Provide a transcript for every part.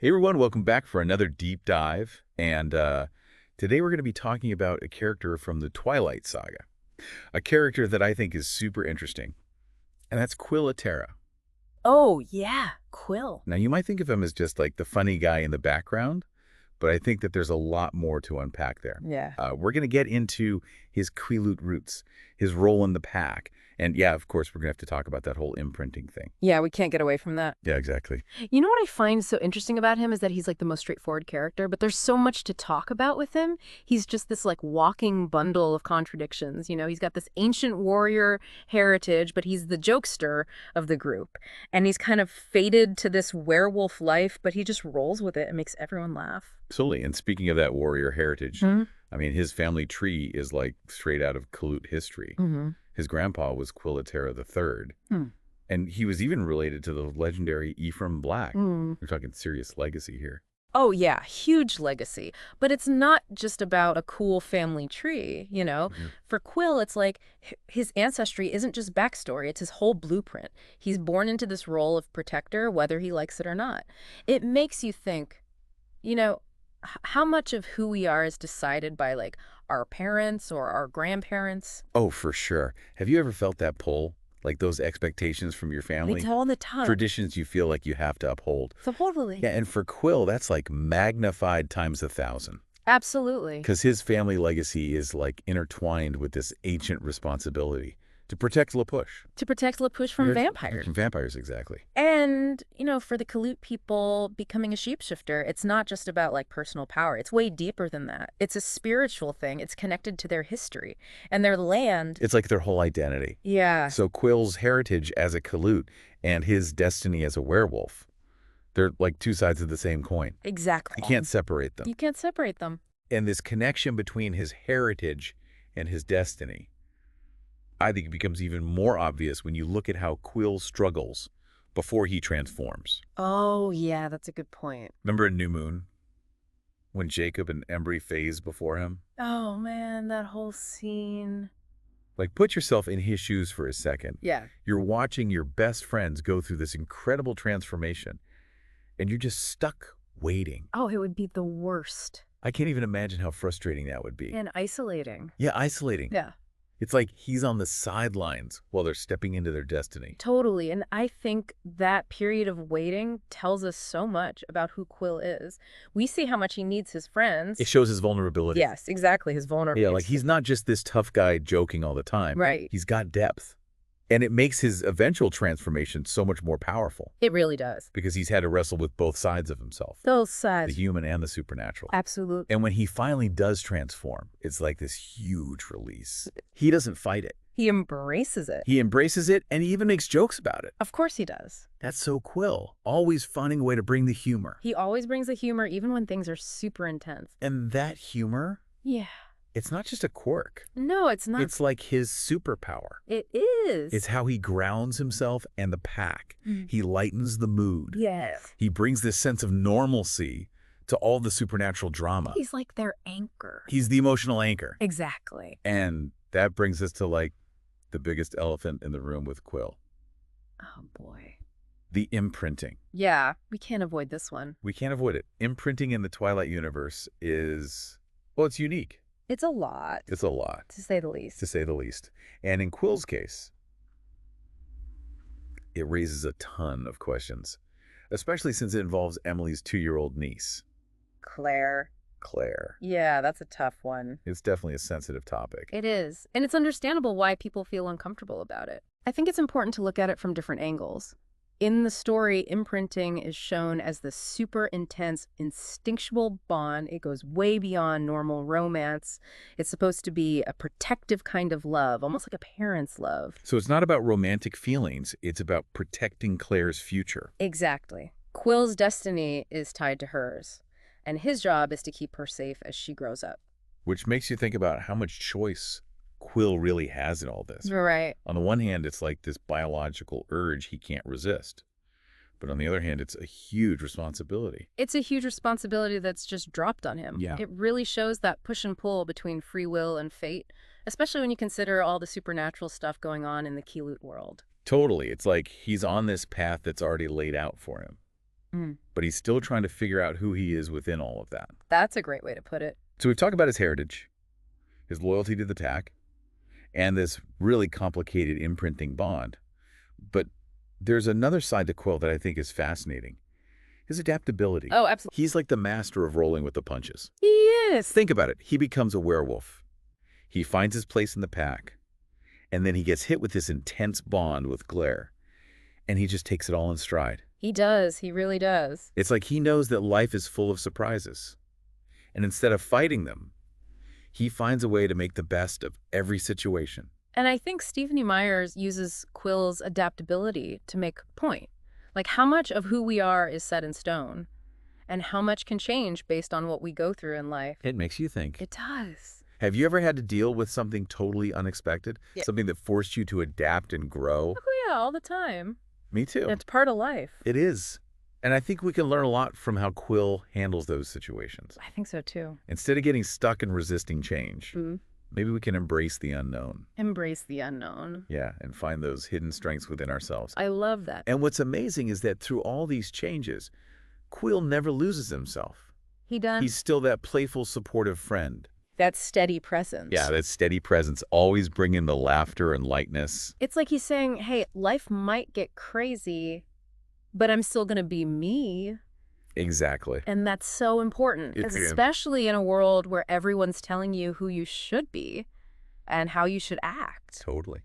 Hey everyone, welcome back for another deep dive. And today we're going to be talking about a character from the Twilight Saga. A character that I think is super interesting, and that's Quil Ateara. Oh, yeah, Quill. Now you might think of him as just like the funny guy in the background, but I think that there's a lot more to unpack there. Yeah. We're going to get into his Quileute roots, his role in the pack, and yeah, of course, we're going to have to talk about that whole imprinting thing. Yeah, we can't get away from that. Yeah, exactly. You know what I find so interesting about him is that he's like the most straightforward character, but there's so much to talk about with him. He's just this like walking bundle of contradictions. He's got this ancient warrior heritage, but he's the jokester of the group. And he's kind of fated to this werewolf life, but he just rolls with it and makes everyone laugh. Absolutely. And speaking of that warrior heritage, I mean, his family tree is like straight out of Quileute history. Mm-hmm. His grandpa was Quil Ateara III, Hmm. and he was even related to the legendary Ephraim Black. Mm. We're talking serious legacy here. Oh, yeah, huge legacy. But it's not just about a cool family tree. For Quill, it's like his ancestry isn't just backstory, it's his whole blueprint. He's born into this role of protector, whether he likes it or not. It makes you think, how much of who we are is decided by, like, our parents or our grandparents? Oh, for sure. Have you ever felt that pull? Like those expectations from your family? It's all the time. Traditions you feel like you have to uphold. Totally. Yeah, and for Quil, that's like magnified times 1,000. Absolutely. Because his family legacy is like intertwined with this ancient responsibility to protect La Push. To protect La Push from vampires. From vampires, exactly. And, for the Quileute people, becoming a shapeshifter, it's not just about, like, personal power. It's way deeper than that. It's a spiritual thing. It's connected to their history and their land. It's like their whole identity. Yeah. So Quill's heritage as a Quileute and his destiny as a werewolf, they're like two sides of the same coin. Exactly. You can't separate them. You can't separate them. And this connection between his heritage and his destiny, I think it becomes even more obvious when you look at how Quill struggles before he transforms. Oh, yeah, that's a good point. Remember in New Moon, when Jacob and Embry phase before him? Oh, man, that whole scene. Like, put yourself in his shoes for a second. Yeah. You're watching your best friends go through this incredible transformation, and you're just stuck waiting. Oh, it would be the worst. I can't even imagine how frustrating that would be. And isolating. Yeah, isolating. Yeah. It's like he's on the sidelines while they're stepping into their destiny. Totally. And I think that period of waiting tells us so much about who Quill is. We see how much he needs his friends. It shows his vulnerability. Yes, exactly. His vulnerability. Yeah, like he's not just this tough guy joking all the time. Right. He's got depth. And it makes his eventual transformation so much more powerful. It really does. Because he's had to wrestle with both sides of himself. Those The sides. human and the supernatural. Absolutely. And when he finally does transform, it's like this huge release. He doesn't fight it. He embraces it. He embraces it, and he even makes jokes about it. Of course he does. That's so Quill, always finding a way to bring the humor. He always brings the humor even when things are super intense. And that humor, Yeah. it's not just a quirk. No, it's not. It's like his superpower. It is. It's how he grounds himself and the pack. He lightens the mood. Yes. He brings this sense of normalcy to all the supernatural drama. He's like their anchor. He's the emotional anchor. Exactly. And that brings us to like the biggest elephant in the room with Quill. Oh, boy. The imprinting. Yeah, we can't avoid this one. We can't avoid it. Imprinting in the Twilight universe is, well, it's unique. It's a lot. It's a lot, To say the least. to say the least. And in Quill's case, it raises a ton of questions, especially since it involves Emily's 2-year-old niece, Claire. Claire. Yeah, that's a tough one. It's definitely a sensitive topic. It is. And it's understandable why people feel uncomfortable about it. I think it's important to look at it from different angles. In the story, imprinting is shown as the super intense, instinctual bond. It goes way beyond normal romance. It's supposed to be a protective kind of love, almost like a parent's love. So it's not about romantic feelings. It's about protecting Claire's future. Exactly. Quill's destiny is tied to hers, and his job is to keep her safe as she grows up. Which makes you think about how much choice Quill really has in all this. Right. On the one hand, it's like this biological urge he can't resist. But on the other hand, it's a huge responsibility. It's a huge responsibility that's just dropped on him. Yeah. It really shows that push and pull between free will and fate, especially when you consider all the supernatural stuff going on in the Quileute world. Totally. It's like he's on this path that's already laid out for him. Mm. but he's still trying to figure out who he is within all of that. That's a great way to put it. So we've talked about his heritage, his loyalty to the tack, and this really complicated imprinting bond. But there's another side to Quill that I think is fascinating. His adaptability. Oh, absolutely. He's like the master of rolling with the punches. He is. Think about it. He becomes a werewolf. He finds his place in the pack. And then he gets hit with this intense bond with Glare. And he just takes it all in stride. He does. He really does. It's like he knows that life is full of surprises. And instead of fighting them, he finds a way to make the best of every situation. And I think Stephenie Meyer uses Quill's adaptability to make a point. Like, how much of who we are is set in stone, and how much can change based on what we go through in life. It makes you think. It does. Have you ever had to deal with something totally unexpected? Yeah. Something that forced you to adapt and grow? Oh, yeah, all the time. Me too. It's part of life. It is. And I think we can learn a lot from how Quill handles those situations. I think so, too. Instead of getting stuck and resisting change, maybe we can embrace the unknown. Embrace the unknown. Yeah, and find those hidden strengths within ourselves. I love that. And what's amazing is that through all these changes, Quill never loses himself. He does. He's still that playful, supportive friend. That steady presence. Yeah, that steady presence, always bringing the laughter and lightness. It's like he's saying, hey, life might get crazy, but I'm still going to be me. Exactly. And that's so important, especially in a world where everyone's telling you who you should be and how you should act. Totally.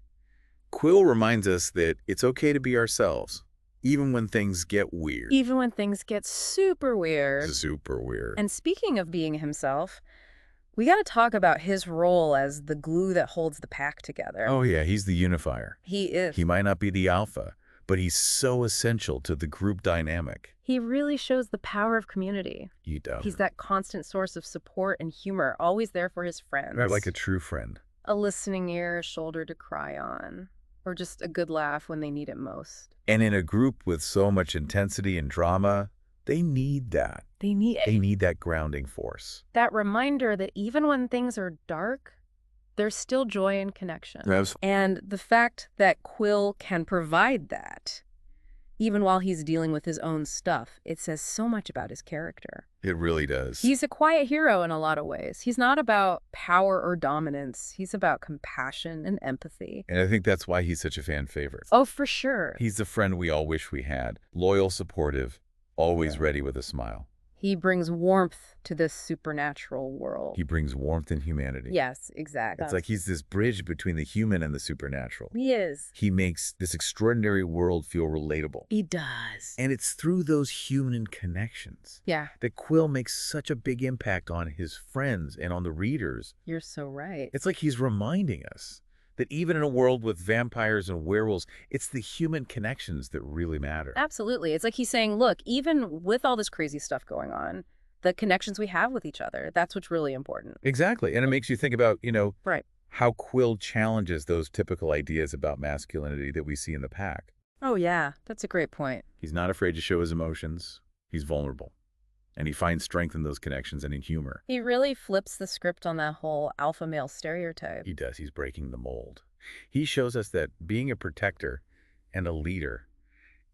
Quill reminds us that it's okay to be ourselves, even when things get weird. Even when things get super weird. Super weird. And speaking of being himself, we got to talk about his role as the glue that holds the pack together. Oh, yeah, he's the unifier. He is. He might not be the alpha, but he's so essential to the group dynamic. He really shows the power of community. He does. He's that constant source of support and humor, always there for his friends. Right, like a true friend. A listening ear, a shoulder to cry on, or just a good laugh when they need it most. And in a group with so much intensity and drama, they need that. They need that grounding force. That reminder that even when things are dark, there's still joy and connection. Yes. And the fact that Quill can provide that, even while he's dealing with his own stuff, it says so much about his character. It really does. He's a quiet hero in a lot of ways. He's not about power or dominance. He's about compassion and empathy. And I think that's why he's such a fan favorite. Oh, for sure. He's the friend we all wish we had. Loyal, supportive, always ready with a smile. He brings warmth to this supernatural world. He brings warmth and humanity. Yes, exactly. It's like he's this bridge between the human and the supernatural. He is. He makes this extraordinary world feel relatable. He does. And it's through those human connections that Quill makes such a big impact on his friends and on the readers. You're so right. It's like he's reminding us that even in a world with vampires and werewolves, it's the human connections that really matter. Absolutely. It's like he's saying, look, even with all this crazy stuff going on, the connections we have with each other, that's what's really important. Exactly. And it makes you think about, right, how Quill challenges those typical ideas about masculinity that we see in the pack. Oh, yeah. That's a great point. He's not afraid to show his emotions. He's vulnerable. And he finds strength in those connections and in humor. He really flips the script on that whole alpha male stereotype. He does. He's breaking the mold. He shows us that being a protector and a leader,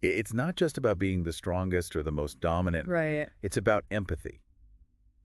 it's not just about being the strongest or the most dominant. Right. It's about empathy,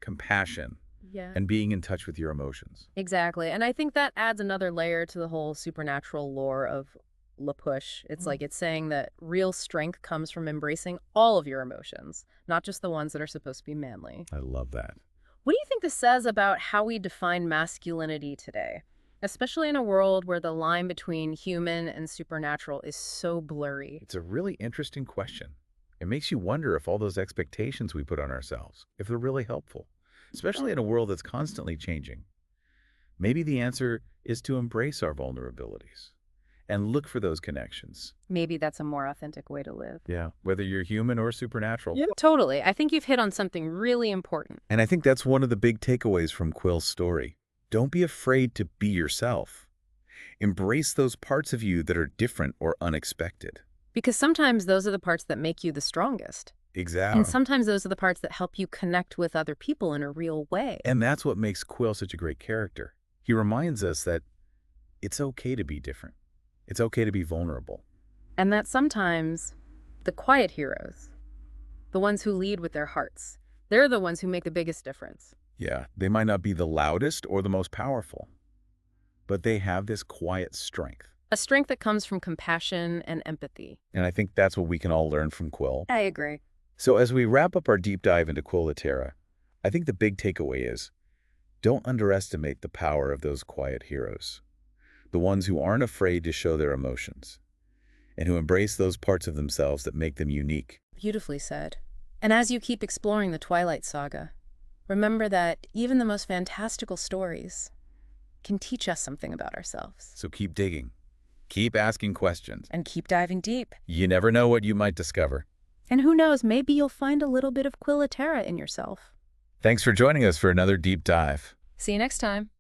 compassion, and being in touch with your emotions. Exactly. And I think that adds another layer to the whole supernatural lore of La Push. It's like it's saying that real strength comes from embracing all of your emotions, not just the ones that are supposed to be manly. I love that. What do you think this says about how we define masculinity today, especially in a world where the line between human and supernatural is so blurry? It's a really interesting question. It makes you wonder if all those expectations we put on ourselves, if they're really helpful, especially in a world that's constantly changing. Maybe the answer is to embrace our vulnerabilities and look for those connections. Maybe that's a more authentic way to live. Yeah, whether you're human or supernatural. Yeah, totally. I think you've hit on something really important. And I think that's one of the big takeaways from Quill's story. Don't be afraid to be yourself. Embrace those parts of you that are different or unexpected. Because sometimes those are the parts that make you the strongest. Exactly. And sometimes those are the parts that help you connect with other people in a real way. And that's what makes Quill such a great character. He reminds us that it's okay to be different. It's okay to be vulnerable. And that sometimes the quiet heroes, the ones who lead with their hearts. They're the ones who make the biggest difference. Yeah, they might not be the loudest or the most powerful, but they have this quiet strength. A strength that comes from compassion and empathy. And I think that's what we can all learn from Quil. I agree. So as we wrap up our deep dive into Quil Ateara, I think the big takeaway is, don't underestimate the power of those quiet heroes. The ones who aren't afraid to show their emotions, and who embrace those parts of themselves that make them unique. Beautifully said. And as you keep exploring the Twilight Saga, remember that even the most fantastical stories can teach us something about ourselves. So keep digging. Keep asking questions. And keep diving deep. You never know what you might discover. And who knows, maybe you'll find a little bit of Quil Ateara in yourself. Thanks for joining us for another deep dive. See you next time.